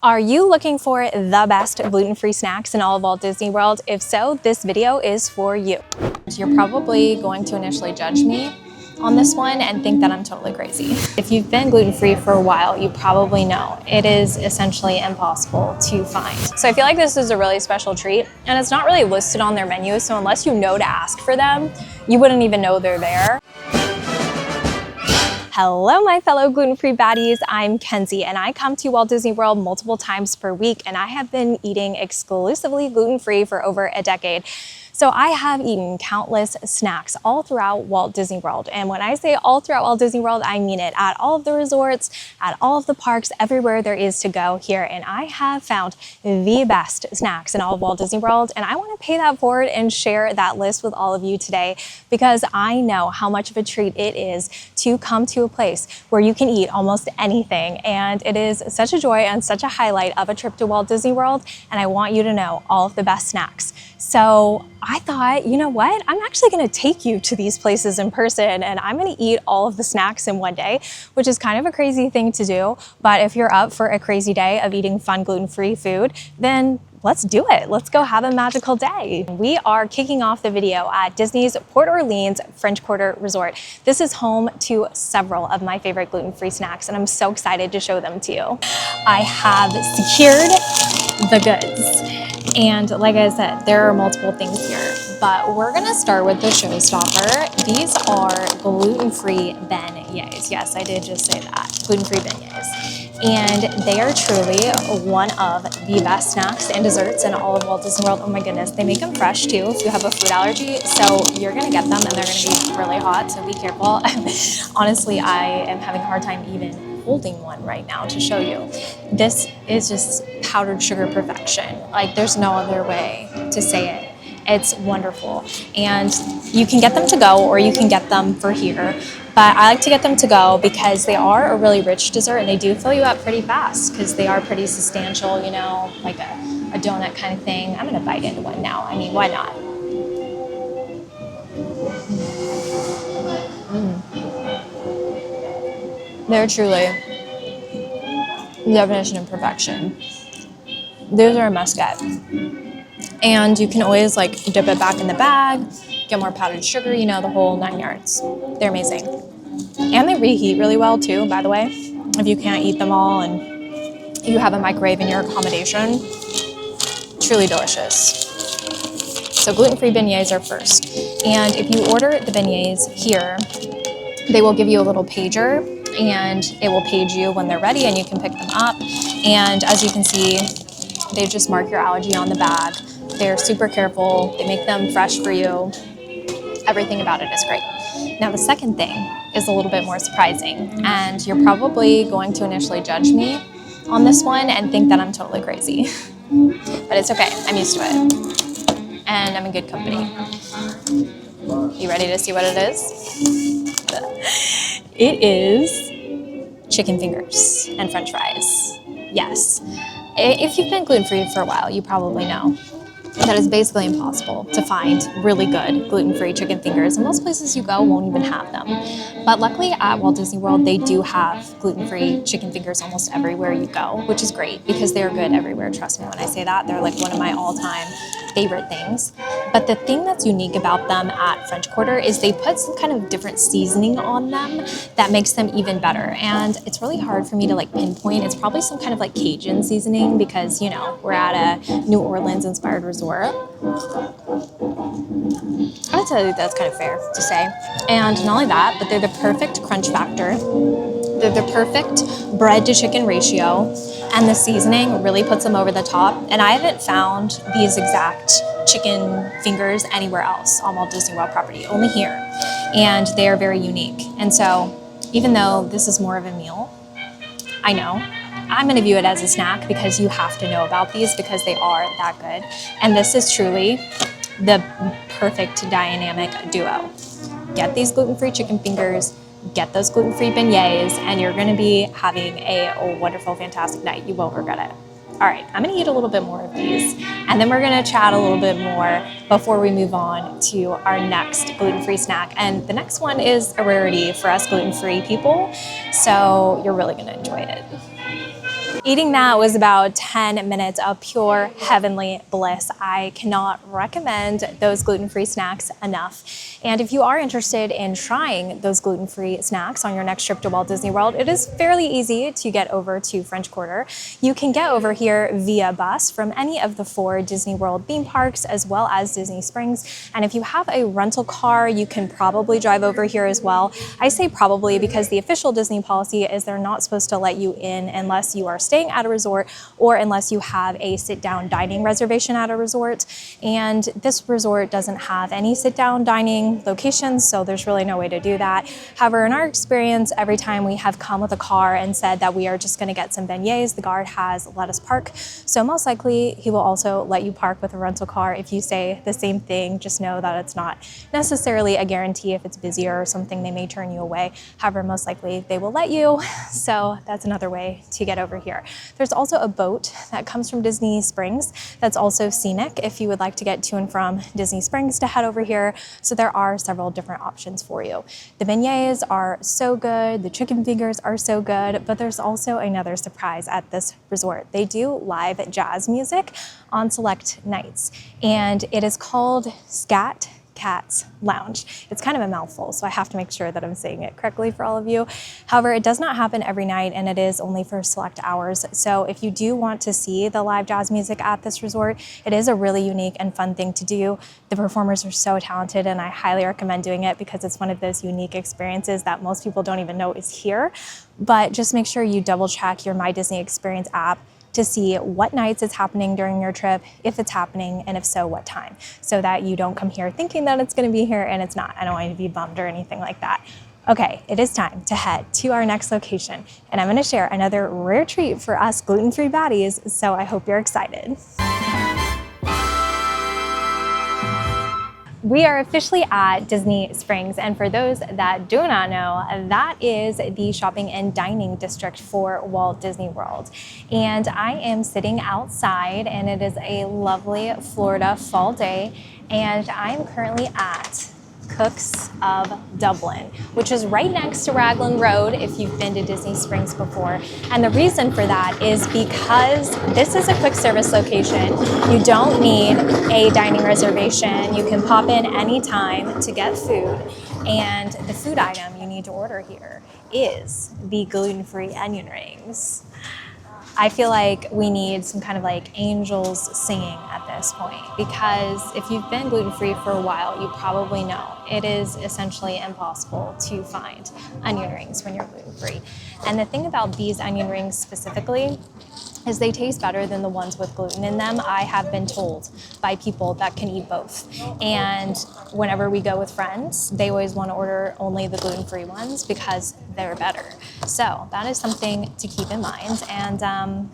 Are you looking for the best gluten-free snacks in all of Walt Disney World? If so, this video is for you. You're probably going to initially judge me on this one and think that I'm totally crazy. If you've been gluten-free for a while, you probably know it is essentially impossible to find. So I feel like this is a really special treat, and it's not really listed on their menu, so unless you know to ask for them, you wouldn't even know they're there. Hello, my fellow gluten-free baddies. I'm Kenzie, and I come to Walt Disney World multiple times per week, and I have been eating exclusively gluten-free for over a decade. So I have eaten countless snacks all throughout Walt Disney World. And when I say all throughout Walt Disney World, I mean it at all of the resorts, at all of the parks, everywhere there is to go here. And I have found the best snacks in all of Walt Disney World. And I want to pay that forward and share that list with all of you today, because I know how much of a treat it is to come to a place where you can eat almost anything. And it is such a joy and such a highlight of a trip to Walt Disney World. And I want you to know all of the best snacks. So I thought, you know what? I'm actually going to take you to these places in person, and I'm going to eat all of the snacks in one day, which is kind of a crazy thing to do. But if you're up for a crazy day of eating fun gluten-free food, then let's do it. Let's go have a magical day. We are kicking off the video at Disney's Port Orleans French Quarter Resort. This is home to several of my favorite gluten-free snacks, and I'm so excited to show them to you. I have secured the goods. And like I said, there are multiple things here, but we're gonna start with the showstopper. These are gluten-free beignets. Yes, I did just say that, gluten-free beignets. And they are truly one of the best snacks and desserts in all of Walt Disney World. Oh my goodness, they make them fresh too if you have a food allergy. So you're gonna get them and they're gonna be really hot, so be careful. Honestly, I am having a hard time even holding one right now to show you. This is just powdered sugar perfection. Like, there's no other way to say it. It's wonderful. And you can get them to go or you can get them for here. But I like to get them to go because they are a really rich dessert and they do fill you up pretty fast because they are pretty substantial, you know, like a donut kind of thing. I'm gonna bite into one now. I mean, why not? They're truly the definition of perfection. These are a must get. And you can always like dip it back in the bag, get more powdered sugar, you know, the whole 9 yards. They're amazing. And they reheat really well too, by the way. If you can't eat them all and you have a microwave in your accommodation, truly delicious. So gluten-free beignets are first. And if you order the beignets here, they will give you a little pager and it will page you when they're ready and you can pick them up. And as you can see, they just mark your allergy on the bag. They're super careful. They make them fresh for you. Everything about it is great. Now, the second thing is a little bit more surprising, and you're probably going to initially judge me on this one and think that I'm totally crazy. But it's okay. I'm used to it. And I'm in good company. You ready to see what it is? It is chicken fingers and French fries. Yes. If you've been gluten-free for a while, you probably know that it's basically impossible to find really good gluten-free chicken fingers, and most places you go won't even have them. But luckily at Walt Disney World, they do have gluten-free chicken fingers almost everywhere you go, which is great because they're good everywhere. Trust me when I say that. They're like one of my all-time favorite things. But the thing that's unique about them at French Quarter is they put some kind of different seasoning on them that makes them even better. And it's really hard for me to like pinpoint. It's probably some kind of like Cajun seasoning because, you know, we're at a New Orleans inspired resort. I'd say that's kind of fair to say. And not only that, but they're the perfect crunch factor. They're the perfect bread to chicken ratio, and the seasoning really puts them over the top. And I haven't found these exact chicken fingers anywhere else on Walt Disney World property, only here. And they are very unique. And so even though this is more of a meal, I know, I'm gonna view it as a snack because you have to know about these because they are that good. And this is truly the perfect dynamic duo. Get these gluten-free chicken fingers, get those gluten-free beignets, and you're gonna be having a wonderful, fantastic night. You won't regret it. All right, I'm gonna eat a little bit more of these, and then we're gonna chat a little bit more before we move on to our next gluten-free snack. And the next one is a rarity for us gluten-free people, so you're really gonna enjoy it. Eating that was about 10 minutes of pure heavenly bliss. I cannot recommend those gluten-free snacks enough. And if you are interested in trying those gluten-free snacks on your next trip to Walt Disney World, it is fairly easy to get over to French Quarter. You can get over here via bus from any of the 4 Disney World theme parks as well as Disney Springs. And if you have a rental car, you can probably drive over here as well. I say probably because the official Disney policy is they're not supposed to let you in unless you are staying at a resort or unless you have a sit-down dining reservation at a resort. And this resort doesn't have any sit-down dining locations, so there's really no way to do that. However, in our experience, every time we have come with a car and said that we are just going to get some beignets, the guard has let us park. So most likely he will also let you park with a rental car. If you say the same thing, just know that it's not necessarily a guarantee. If it's busier or something, they may turn you away. However, most likely they will let you. So that's another way to get over here. There's also a boat that comes from Disney Springs that's also scenic if you would like to get to and from Disney Springs to head over here. So there are several different options for you. The beignets are so good, the chicken fingers are so good, but there's also another surprise at this resort. They do live jazz music on select nights, and it is called Scat Cat's Lounge. It's kind of a mouthful, so I have to make sure that I'm saying it correctly for all of you. However, it does not happen every night, and it is only for select hours. So if you do want to see the live jazz music at this resort, it is a really unique and fun thing to do. The performers are so talented, and I highly recommend doing it because it's one of those unique experiences that most people don't even know is here. But just make sure you double check your My Disney Experience app to see what nights it's happening during your trip, if it's happening, and if so, what time, so that you don't come here thinking that it's gonna be here and it's not. I don't want you to be bummed or anything like that. Okay, it is time to head to our next location, and I'm gonna share another rare treat for us gluten-free baddies, so I hope you're excited. We are officially at Disney Springs, and for those that do not know, that is the shopping and dining district for Walt Disney World. And I am sitting outside, and it is a lovely Florida fall day, and I am currently at Cooks of Dublin, which is right next to Raglan Road if you've been to Disney Springs before. And the reason for that is because this is a quick service location. You don't need a dining reservation. You can pop in anytime to get food. And the food item you need to order here is the gluten-free onion rings. I feel like we need some kind of like angels singing at this point, because if you've been gluten-free for a while, you probably know it is essentially impossible to find onion rings when you're gluten-free. And the thing about these onion rings specifically is they taste better than the ones with gluten in them. I have been told by people that can eat both. And whenever we go with friends, they always want to order only the gluten-free ones because they're better. So that is something to keep in mind. And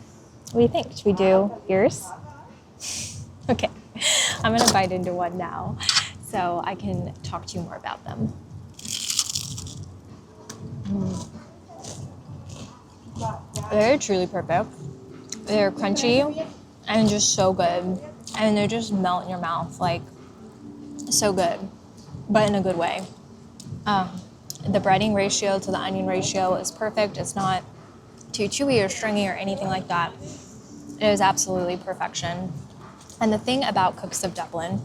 what do you think? Should we do yours? Okay, I'm gonna bite into one now so I can talk to you more about them. They're truly perfect. They're crunchy and just so good. And they just melt in your mouth, like so good, but in a good way. The breading ratio to the onion ratio is perfect. It's not too chewy or stringy or anything like that. It is absolutely perfection. And the thing about Cooks of Dublin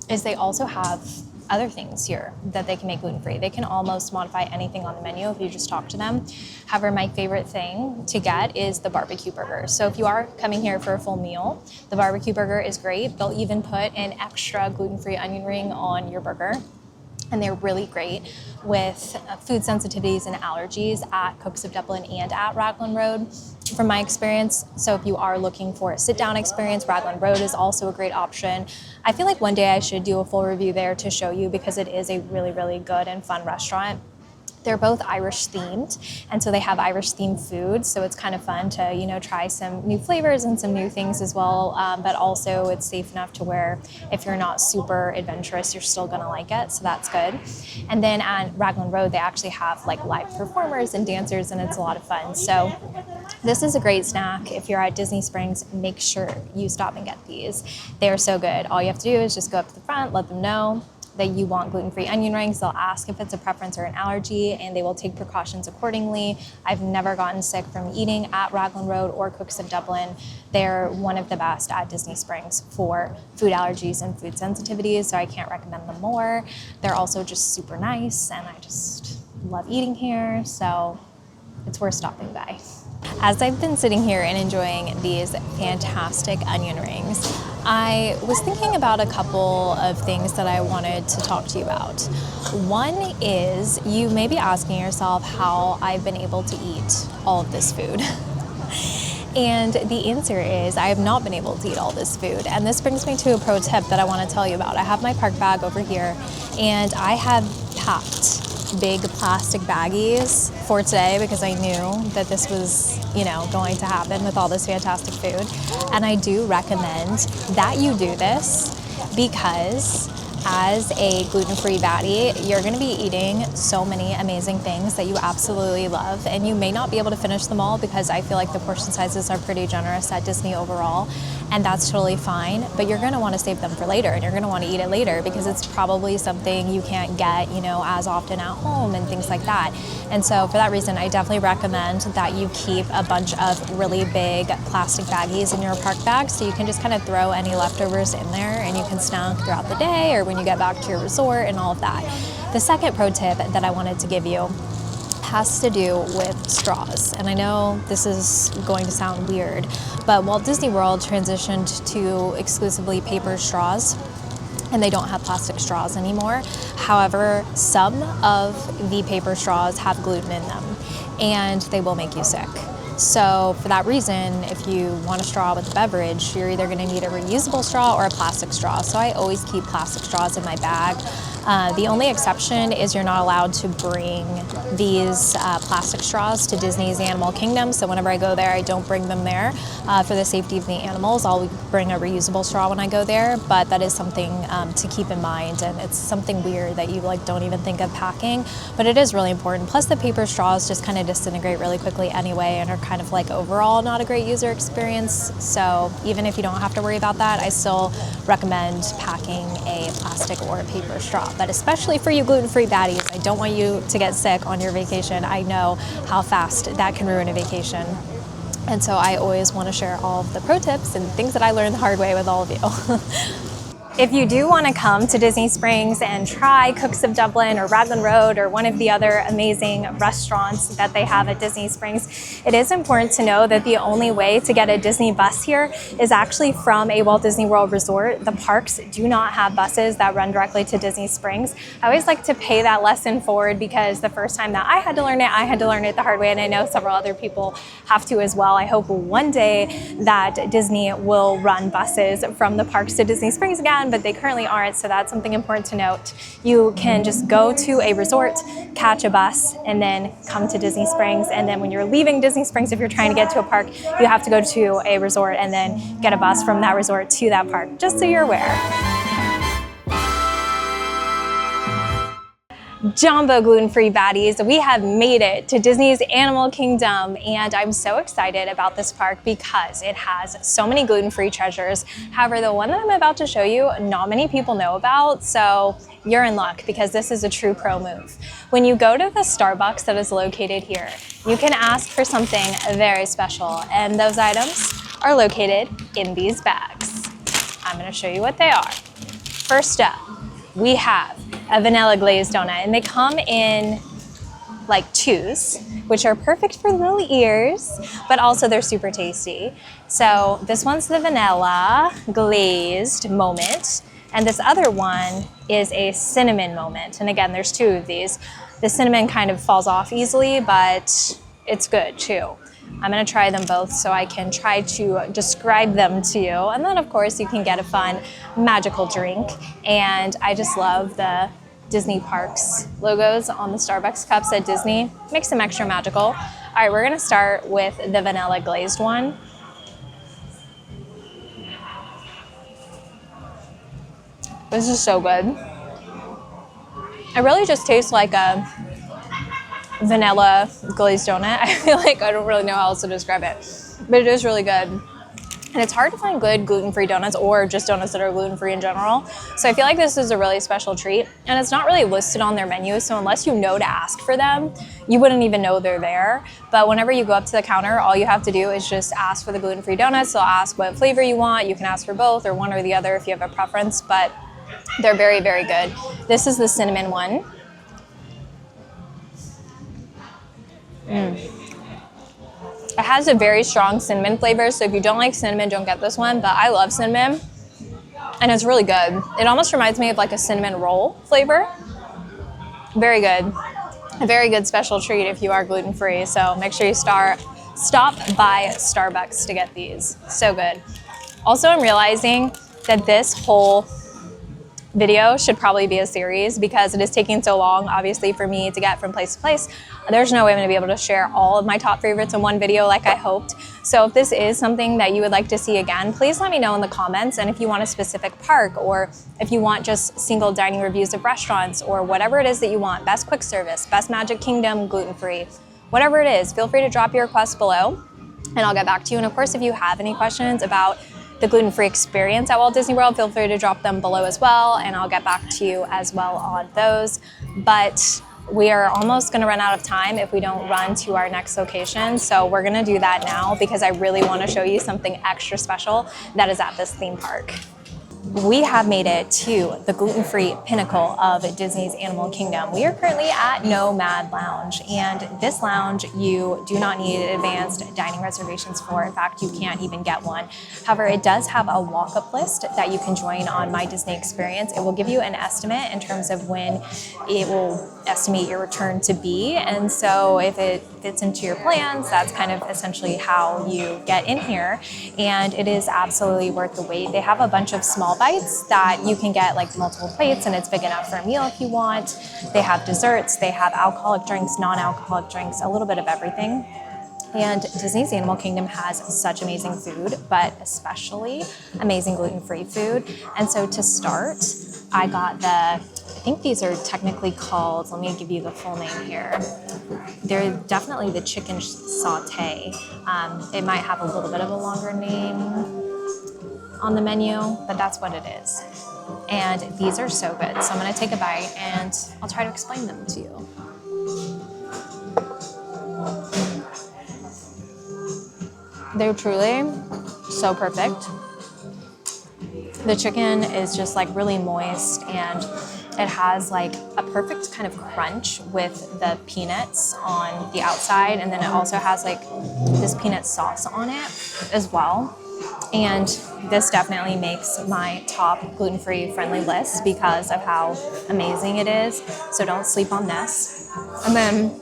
is they also have other things here that they can make gluten-free. They can almost modify anything on the menu if you just talk to them. However, my favorite thing to get is the barbecue burger. So if you are coming here for a full meal, the barbecue burger is great. They'll even put an extra gluten-free onion ring on your burger. And they're really great with food sensitivities and allergies at Cooks of Dublin and at Raglan Road, from my experience. So if you are looking for a sit-down experience, Raglan Road is also a great option. I feel like one day I should do a full review there to show you, because it is a really, really good and fun restaurant. They're both Irish themed, and so they have Irish themed food. So it's kind of fun to, you know, try some new flavors and some new things as well. But also it's safe enough to where if you're not super adventurous, you're still gonna like it. So that's good. And then on Raglan Road, they actually have like live performers and dancers, and it's a lot of fun. So this is a great snack. If you're at Disney Springs, make sure you stop and get these. They are so good. All you have to do is just go up to the front, let them know that you want gluten-free onion rings, they'll ask if it's a preference or an allergy, and they will take precautions accordingly. I've never gotten sick from eating at Raglan Road or Cooks of Dublin. They're one of the best at Disney Springs for food allergies and food sensitivities, so I can't recommend them more. They're also just super nice, and I just love eating here, so it's worth stopping by. As I've been sitting here and enjoying these fantastic onion rings, I was thinking about a couple of things that I wanted to talk to you about. One is, you may be asking yourself how I've been able to eat all of this food. And the answer is, I have not been able to eat all this food. And this brings me to a pro tip that I want to tell you about. I have my park bag over here, and I have packed big plastic baggies for today because I knew that this was, going to happen with all this fantastic food. And I do recommend that you do this because as a gluten-free baddie, you're going to be eating so many amazing things that you absolutely love, and you may not be able to finish them all because I feel like the portion sizes are pretty generous at Disney overall, and that's totally fine, but you're going to want to save them for later, and you're going to want to eat it later because it's probably something you can't get, as often at home and things like that. And so for that reason, I definitely recommend that you keep a bunch of really big plastic baggies in your park bag so you can just kind of throw any leftovers in there and you can snack throughout the day or when you get back to your resort and all of that. The second pro tip that I wanted to give you has to do with straws. And I know this is going to sound weird, but Walt Disney World transitioned to exclusively paper straws, and they don't have plastic straws anymore. However, some of the paper straws have gluten in them, and they will make you sick. So for that reason, if you want a straw with a beverage, you're either going to need a reusable straw or a plastic straw. So I always keep plastic straws in my bag. The only exception is you're not allowed to bring these plastic straws to Disney's Animal Kingdom. So whenever I go there, I don't bring them there for the safety of the animals. I'll bring a reusable straw when I go there, but that is something to keep in mind. And it's something weird that you don't even think of packing, but it is really important. Plus the paper straws just kind of disintegrate really quickly anyway and are kind of overall not a great user experience. So even if you don't have to worry about that, I still recommend packing a plastic or a paper straw. But especially for you gluten-free baddies, I don't want you to get sick on your vacation. I know how fast that can ruin a vacation. And so I always want to share all of the pro tips and things that I learned the hard way with all of you. If you do want to come to Disney Springs and try Cooks of Dublin or Raglan Road or one of the other amazing restaurants that they have at Disney Springs, it is important to know that the only way to get a Disney bus here is actually from a Walt Disney World resort. The parks do not have buses that run directly to Disney Springs. I always like to pay that lesson forward because the first time that I had to learn it the hard way, and I know several other people have to as well. I hope one day that Disney will run buses from the parks to Disney Springs again, but they currently aren't, so that's something important to note. You can just go to a resort, catch a bus, and then come to Disney Springs, and then when you're leaving Disney Springs, if you're trying to get to a park, you have to go to a resort and then get a bus from that resort to that park, just so you're aware. Jumbo gluten-free baddies, we have made it to Disney's Animal Kingdom, and I'm so excited about this park because it has so many gluten-free treasures. However, the one that I'm about to show you, not many people know about, so you're in luck because this is a true pro move. When you go to the Starbucks that is located here, you can ask for something very special, and those items are located in these bags. I'm going to show you what they are. First up, we have a vanilla glazed donut, and they come in twos, which are perfect for little ears, but also they're super tasty. So this one's the vanilla glazed moment, and this other one is a cinnamon moment. And again, there's two of these. The cinnamon kind of falls off easily, but it's good too. I'm gonna try them both so I can try to describe them to you. And then of course you can get a fun magical drink. And I just love the Disney Parks logos on the Starbucks cups at Disney. Makes them extra magical. All right, we're gonna start with the vanilla glazed one. This is so good. It really just tastes like a vanilla glazed donut. I feel like I don't really know how else to describe it, but it is really good. And it's hard to find good gluten-free donuts or just donuts that are gluten-free in general. So I feel like this is a really special treat. And it's not really listed on their menu, so unless you know to ask for them, you wouldn't even know they're there. But whenever you go up to the counter, all you have to do is just ask for the gluten-free donuts. They'll ask what flavor you want. You can ask for both or one or the other if you have a preference, but they're very, very good. This is the cinnamon one. It has a very strong cinnamon flavor, so if you don't like cinnamon, don't get this one, but I love cinnamon, and it's really good. It almost reminds me of like a cinnamon roll flavor. Very good. A very good special treat if you are gluten-free, so make sure you stop by Starbucks to get these. So good. Also, I'm realizing that this whole video should probably be a series because it is taking so long, obviously, for me to get from place to place. There's no way I'm going to be able to share all of my top favorites in one video like I hoped. So if this is something that you would like to see again, please let me know in the comments. And if you want a specific park, or if you want just single dining reviews of restaurants, or whatever it is that you want, best quick service, best Magic Kingdom gluten-free, whatever it is, feel free to drop your requests below and I'll get back to you. And of course, if you have any questions about the gluten-free experience at Walt Disney World, feel free to drop them below as well, and I'll get back to you as well on those. But we are almost gonna run out of time if we don't run to our next location. So we're gonna do that now because I really wanna show you something extra special that is at this theme park. We have made it to the gluten-free pinnacle of Disney's Animal Kingdom. We are currently at Nomad Lounge, and this lounge you do not need advanced dining reservations for. In fact, you can't even get one. However, it does have a walk-up list that you can join on My Disney Experience. It will give you an estimate in terms of when it will estimate your return to be, and so if it fits into your plans, that's kind of essentially how you get in here, and it is absolutely worth the wait. They have a bunch of small bites that you can get, like multiple plates, and it's big enough for a meal if you want. They have desserts, they have alcoholic drinks, non-alcoholic drinks, a little bit of everything. And Disney's Animal Kingdom has such amazing food, but especially amazing gluten-free food. And so to start, I got I think these are technically called, let me give you the full name here. They're definitely the chicken saute. It might have a little bit of a longer name on the menu, but that's what it is. And these are so good. So I'm gonna take a bite and I'll try to explain them to you. They're truly so perfect. The chicken is just like really moist, and it has like a perfect kind of crunch with the peanuts on the outside, and then it also has like this peanut sauce on it as well. And this definitely makes my top gluten-free friendly list because of how amazing it is. So don't sleep on this. And then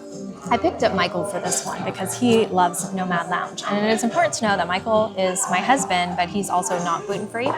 I picked up Michael for this one because he loves Nomad Lounge. And it is important to know that Michael is my husband, but he's also not gluten-free.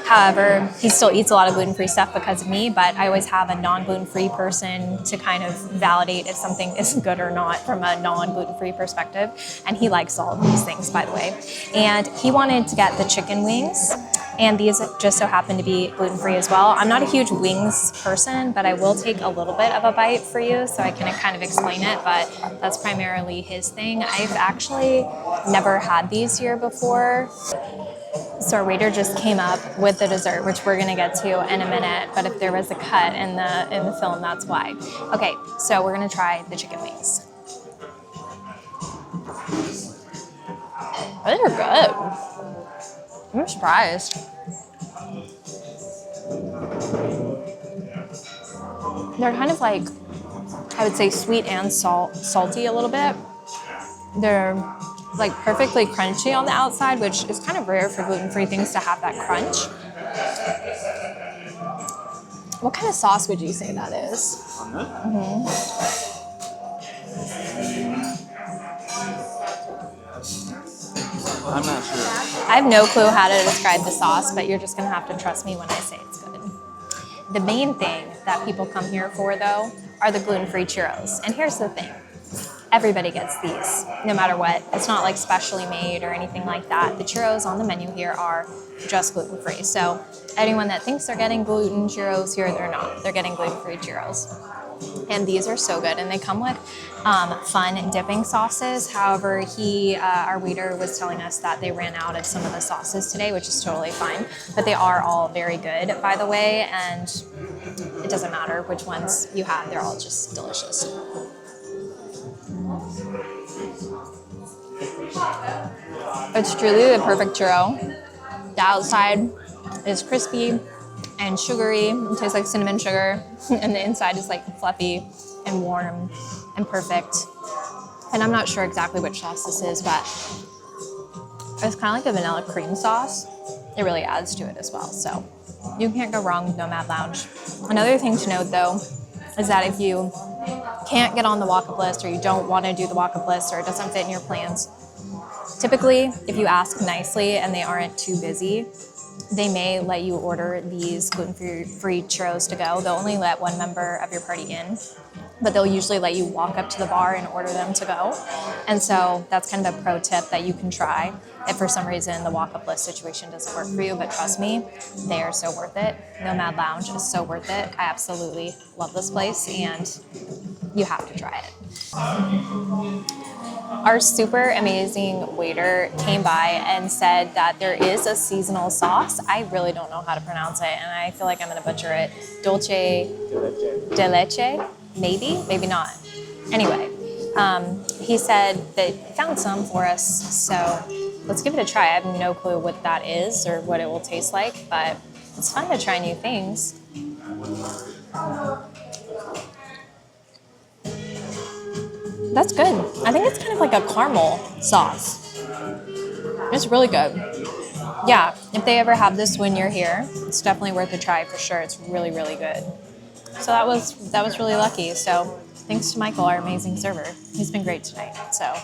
However, he still eats a lot of gluten-free stuff because of me, but I always have a non-gluten-free person to kind of validate if something is good or not from a non-gluten-free perspective. And he likes all of these things, by the way. And he wanted to get the chicken wings, and these just so happen to be gluten-free as well. I'm not a huge wings person, but I will take a little bit of a bite for you so I can kind of explain it, but that's primarily his thing. I've actually never had these here before. So our waiter just came up with the dessert, which we're gonna get to in a minute, but if there was a cut in the film, that's why. Okay, so we're gonna try the chicken wings. Those are good. I'm surprised. They're kind of like, I would say sweet and salty a little bit. They're like perfectly crunchy on the outside, which is kind of rare for gluten-free things to have that crunch. What kind of sauce would you say that is? Mm-hmm. I'm not sure. I have no clue how to describe the sauce, but you're just gonna have to trust me when I say it's good. The main thing that people come here for, though, are the gluten-free churros. And here's the thing. Everybody gets these, no matter what. It's not like specially made or anything like that. The churros on the menu here are just gluten-free. So anyone that thinks they're getting gluten churros here, they're not. They're getting gluten-free churros. And these are so good, and they come with fun dipping sauces. However, our waiter was telling us that they ran out of some of the sauces today, which is totally fine. But they are all very good, by the way, and it doesn't matter which ones you have. They're all just delicious. It's truly the perfect churro. The outside is crispy and sugary. It tastes like cinnamon sugar. And the inside is like fluffy and warm and perfect. And I'm not sure exactly which sauce this is, but it's kind of like a vanilla cream sauce. It really adds to it as well. So you can't go wrong with Nomad Lounge. Another thing to note though, is that if you can't get on the walk-up list, or you don't want to do the walk-up list, or it doesn't fit in your plans, typically if you ask nicely and they aren't too busy, they may let you order these gluten-free churros to go. They'll only let one member of your party in, but they'll usually let you walk up to the bar and order them to go. And so that's kind of a pro tip that you can try if for some reason the walk-up list situation doesn't work for you. But trust me, they are so worth it. Nomad Lounge is so worth it. I absolutely love this place, and you have to try it. Our super amazing waiter came by and said that there is a seasonal sauce. I really don't know how to pronounce it, and I feel like I'm gonna butcher it. Dulce de leche, maybe not. Anyway, he said that he found some for us, so let's give it a try. I have no clue what that is or what it will taste like, but it's fun to try new things. That's good. I think it's kind of like a caramel sauce. It's really good. Yeah, if they ever have this when you're here, it's definitely worth a try for sure. It's really, really good. So that was really lucky. So thanks to Michael, our amazing server. He's been great tonight. So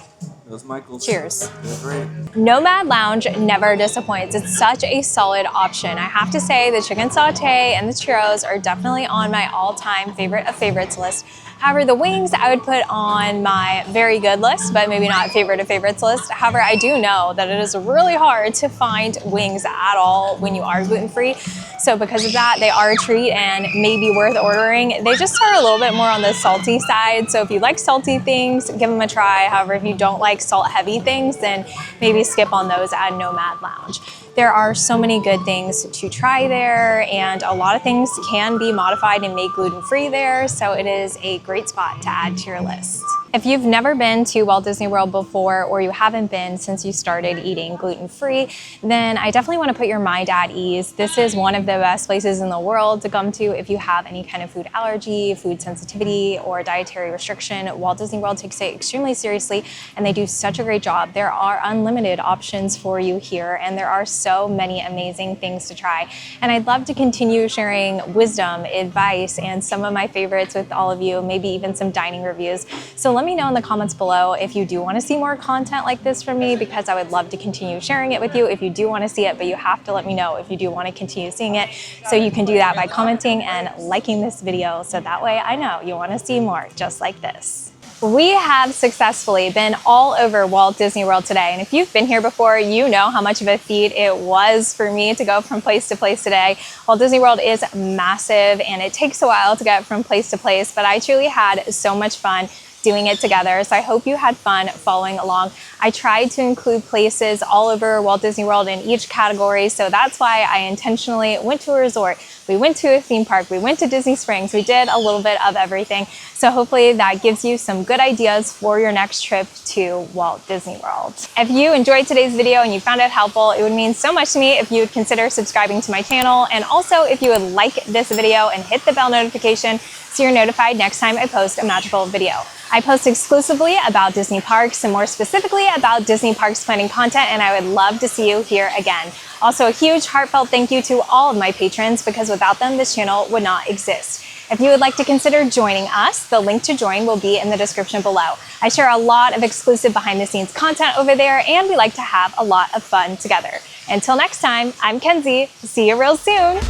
It was Michael. Cheers. Great. Nomad Lounge never disappoints. It's such a solid option. I have to say the chicken saute and the churros are definitely on my all-time favorite of favorites list. However, the wings I would put on my very good list, but maybe not favorite of favorites list. However, I do know that it is really hard to find wings at all when you are gluten-free. So because of that, they are a treat and maybe worth ordering. They just are a little bit more on the salty side. So if you like salty things, give them a try. However, if you don't like salt-heavy things, then maybe skip on those at Nomad Lounge. There are so many good things to try there, and a lot of things can be modified and made gluten-free there, so it is a great spot to add to your list. If you've never been to Walt Disney World before, or you haven't been since you started eating gluten-free, then I definitely want to put your mind at ease. This is one of the best places in the world to come to if you have any kind of food allergy, food sensitivity, or dietary restriction. Walt Disney World takes it extremely seriously, and they do such a great job. There are unlimited options for you here, and there are so many amazing things to try. And I'd love to continue sharing wisdom, advice, and some of my favorites with all of you, maybe even some dining reviews. So let me know in the comments below if you do want to see more content like this from me, because I would love to continue sharing it with you if you do want to see it, but you have to let me know if you do want to continue seeing it. So you can do that by commenting and liking this video, so that way I know you want to see more just like this. We have successfully been all over Walt Disney World today, and if you've been here before, you know how much of a feat it was for me to go from place to place today. Walt Disney World is massive, and it takes a while to get from place to place, but I truly had so much fun doing it together. So I hope you had fun following along. I tried to include places all over Walt Disney World in each category, so that's why I intentionally went to a resort, we went to a theme park, we went to Disney Springs, we did a little bit of everything. So hopefully that gives you some good ideas for your next trip to Walt Disney World. If you enjoyed today's video and you found it helpful, it would mean so much to me if you would consider subscribing to my channel, and also if you would like this video and hit the bell notification so you're notified next time I post a magical video. I post exclusively about Disney parks, and more specifically about Disney parks planning content, and I would love to see you here again. Also, a huge heartfelt thank you to all of my patrons, because without them this channel would not exist. If you would like to consider joining us, the link to join will be in the description below. I share a lot of exclusive behind the scenes content over there, and we like to have a lot of fun together. Until next time, I'm Kenzie. See you real soon.